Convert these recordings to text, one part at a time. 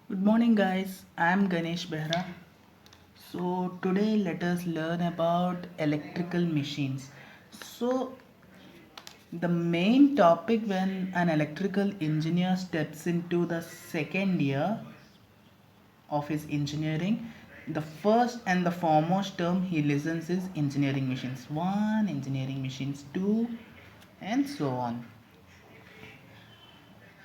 Good morning, guys. I'm Ganesh Behra. So, today let us learn about electrical machines. So, the main topic when an electrical engineer steps into the second year of his engineering, the first and the foremost term he listens is engineering machines 1, engineering machines 2, and so on.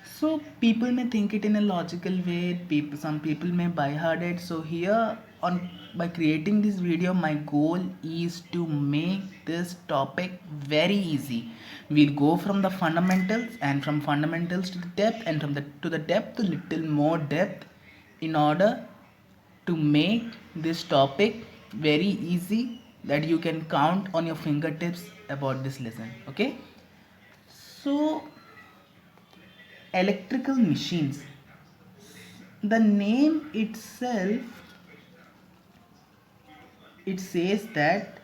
So people may think it in a logical way. Some people may buy hard it. So here on by creating this video, my goal is to make this topic very easy. We'll go from the fundamentals and from fundamentals to the depth and from the to the depth to little more depth in order to make this topic very easy that you can count on your fingertips about this lesson. Okay, so electrical machines, the name itself, it says that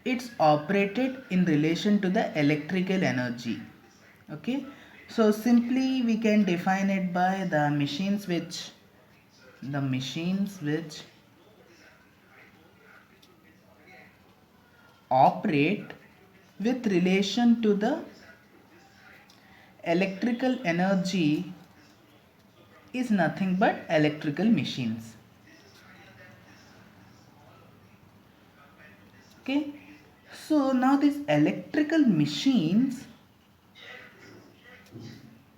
it's operated in relation to the electrical energy. Okay, so simply we can define it by the machines which operate with relation to the electrical energy is nothing but electrical machines. Okay, so now these electrical machines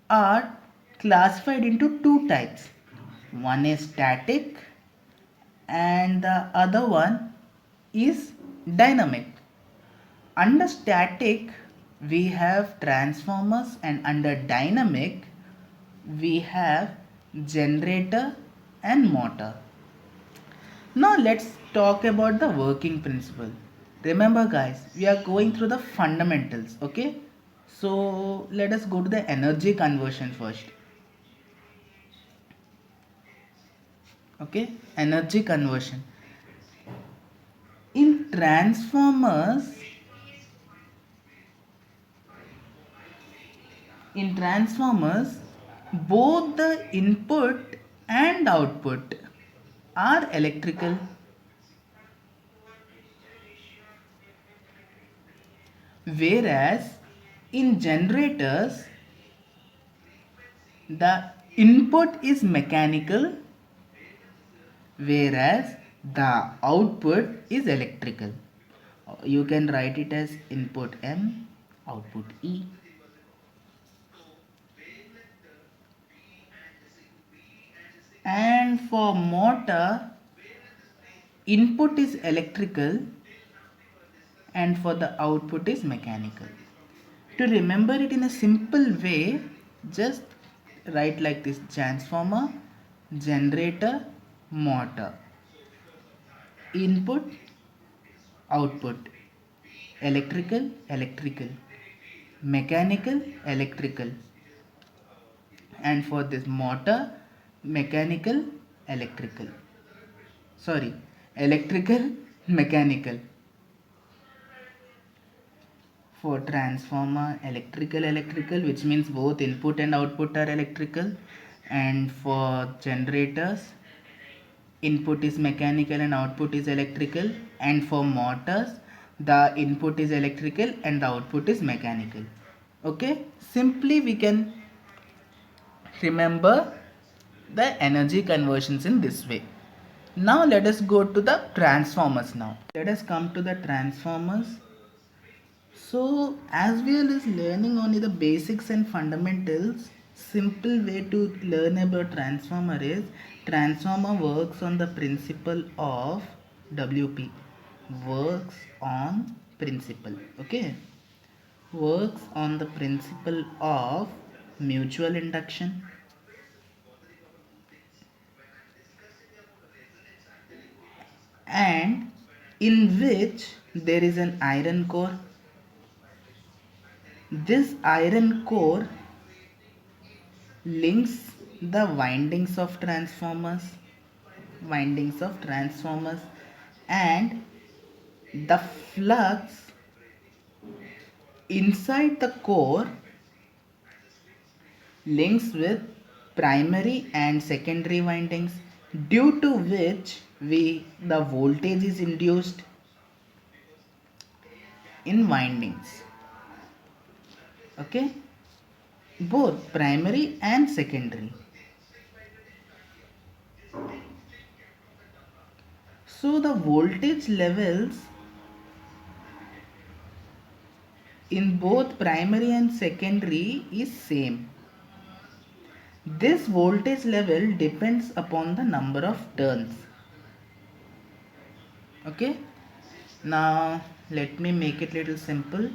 are classified into two types. One is static and the other one is dynamic. Under static, we have transformers, and under dynamic, we have generator and motor. Now let's talk about the working principle. Remember guys, we are going through the fundamentals, okay? So let us go to the energy conversion first. Okay, energy conversion. In transformers, both the input and output are electrical, whereas in generators the input is mechanical, whereas the output is electrical. You can write it as input M, output E. And for motor, input is electrical and for the output is mechanical. To remember it in a simple way, just write like this: transformer, generator, motor. Input, output, electrical, mechanical, electrical. And for this motor, mechanical, electrical. Sorry, electrical, mechanical. For transformer, electrical, which means both input and output are electrical. And for generators, input is mechanical and output is electrical. And for motors, the input is electrical and the output is mechanical. Okay, simply we can remember the energy conversions in this way. Now let us go to the transformers. Now let us come to the transformers. So as well as learning only the basics and fundamentals, simple way to learn about transformer is transformer works on the principle of WP. Works on principle. Okay. Works on the principle of mutual induction and in which there is an iron core. This iron core links the windings of transformers, and the flux inside the core links with primary and secondary windings, due to which the voltage is induced in windings. Okay, both primary and secondary. So the voltage levels in both primary and secondary is same. This voltage level depends upon the number of turns. Okay, now let me make it little simple.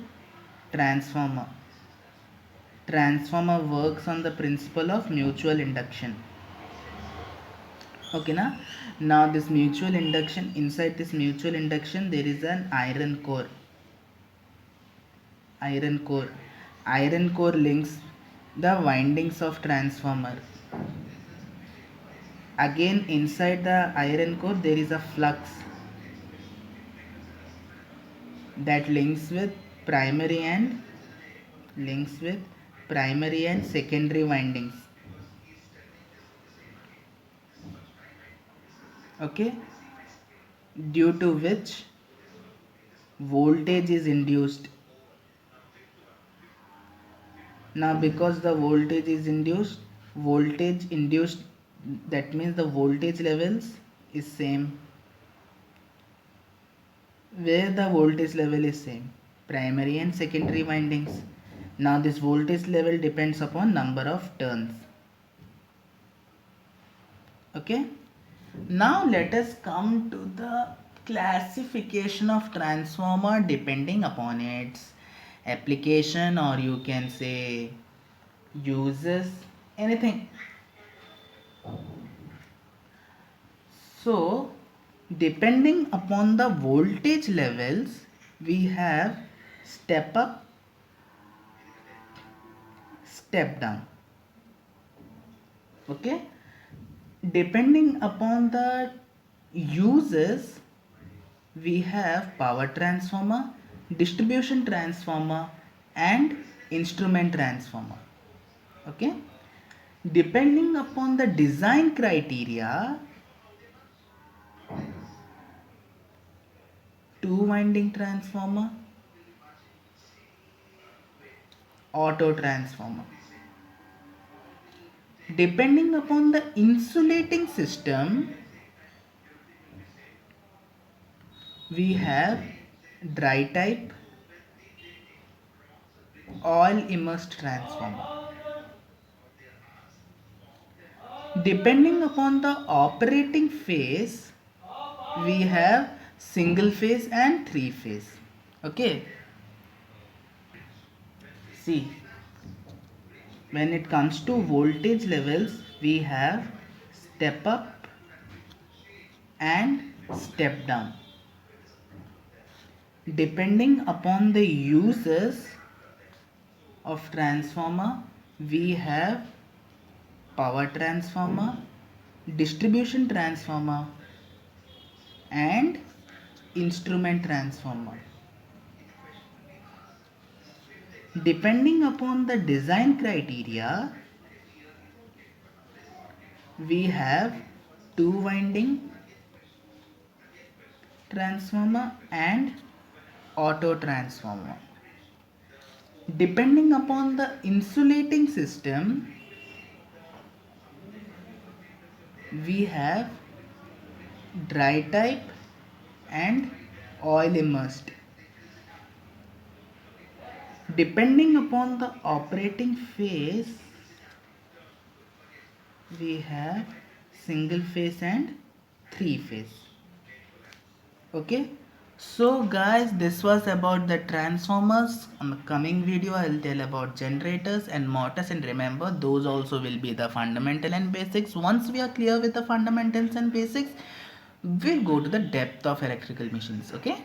Transformer works on the principle of mutual induction. Okay, now this mutual induction, inside this mutual induction there is an iron core. Iron core links the windings of transformer. Again, inside the iron core there is a flux that links with primary and secondary windings. Okay, due to which voltage is induced. Now because the voltage induced, that means the voltage levels is same. Where the voltage level is same, primary and secondary windings. Now this voltage level depends upon number of turns. Okay, now let us come to the classification of transformer depending upon its application, or you can say uses, anything. So depending upon the voltage levels, we have step up, step down. Okay, depending upon the uses, we have power transformer, distribution transformer and instrument transformer. Okay, depending upon the design criteria, two winding transformer, auto transformer. Depending upon the insulating system, we have dry type, oil immersed transformer. Depending upon the operating phase, we have single phase and three phase. Okay, see, when it comes to voltage levels, we have step up and step down. Depending upon the uses of transformer, we have power transformer, distribution transformer and instrument transformer. Depending upon the design criteria, we have two winding transformer and auto transformer. Depending upon the insulating system, we have dry type and oil immersed. Depending upon the operating phase, we have single phase and three phase. Okay, so guys, this was about the transformers. On the coming video I will tell about generators and motors, and remember those also will be the fundamental and basics. Once we are clear with the fundamentals and basics, we'll go to the depth of electrical machines. Okay.